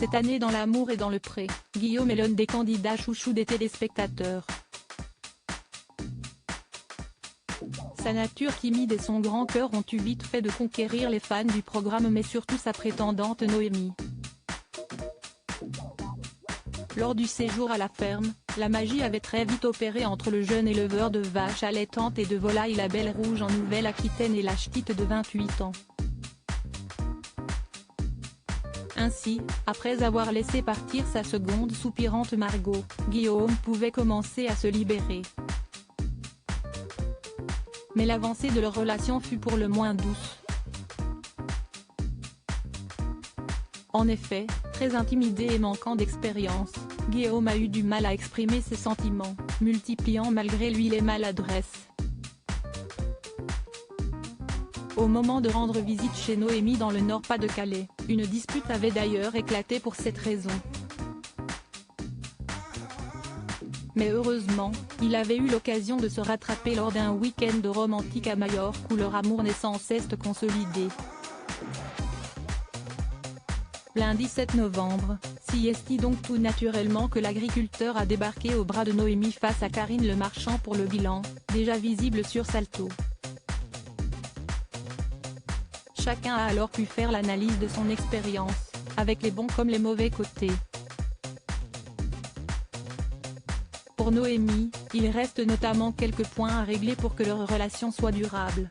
Cette année dans l'amour et dans le pré, Guillaume est l'un des candidats chouchous des téléspectateurs. Sa nature timide et son grand cœur ont eu vite fait de conquérir les fans du programme, mais surtout sa prétendante Noémie. Lors du séjour à la ferme, la magie avait très vite opéré entre le jeune éleveur de vaches allaitantes et de volailles La Belle Rouge en Nouvelle-Aquitaine et la ch'tite de 28 ans. Ainsi, après avoir laissé partir sa seconde soupirante Margot, Guillaume pouvait commencer à se libérer. Mais l'avancée de leur relation fut pour le moins douce. En effet, très intimidé et manquant d'expérience, Guillaume a eu du mal à exprimer ses sentiments, multipliant malgré lui les maladresses. Au moment de rendre visite chez Noémie dans le Nord-Pas-de-Calais, une dispute avait d'ailleurs éclaté pour cette raison. Mais heureusement, il avait eu l'occasion de se rattraper lors d'un week-end romantique à Majorque où leur amour n'est sans cesse consolidé. Lundi 7 novembre, s'y est donc tout naturellement que l'agriculteur a débarqué au bras de Noémie face à Karine Le Marchand pour le bilan, déjà visible sur Salto. Chacun a alors pu faire l'analyse de son expérience, avec les bons comme les mauvais côtés. Pour Noémie, il reste notamment quelques points à régler pour que leur relation soit durable.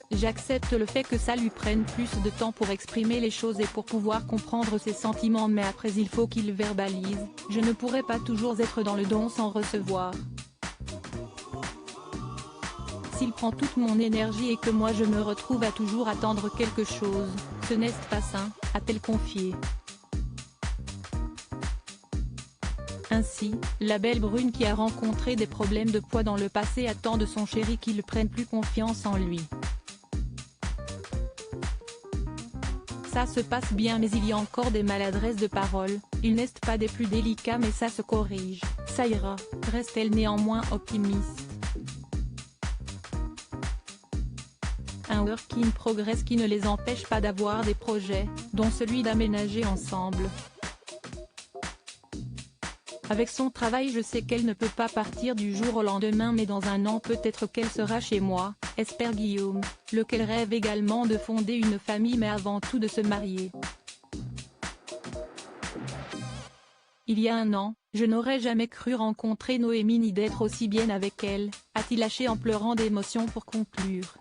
J'accepte le fait que ça lui prenne plus de temps pour exprimer les choses et pour pouvoir comprendre ses sentiments, mais après il faut qu'il verbalise, je ne pourrai pas toujours être dans le don sans recevoir. S'il prend toute mon énergie et que moi je me retrouve à toujours attendre quelque chose, ce n'est pas sain, a-t-elle confié. Ainsi, la belle brune qui a rencontré des problèmes de poids dans le passé attend de son chéri qu'il prenne plus confiance en lui. Ça se passe bien, mais il y a encore des maladresses de parole, il n'est pas des plus délicats, mais ça se corrige, ça ira, reste-t-elle néanmoins optimiste. Un work in progress qui ne les empêche pas d'avoir des projets, dont celui d'aménager ensemble. Avec son travail, je sais qu'elle ne peut pas partir du jour au lendemain, mais dans un an peut-être qu'elle sera chez moi, espère Guillaume, lequel rêve également de fonder une famille mais avant tout de se marier. Il y a un an, je n'aurais jamais cru rencontrer Noémie ni d'être aussi bien avec elle, a-t-il lâché en pleurant d'émotion pour conclure.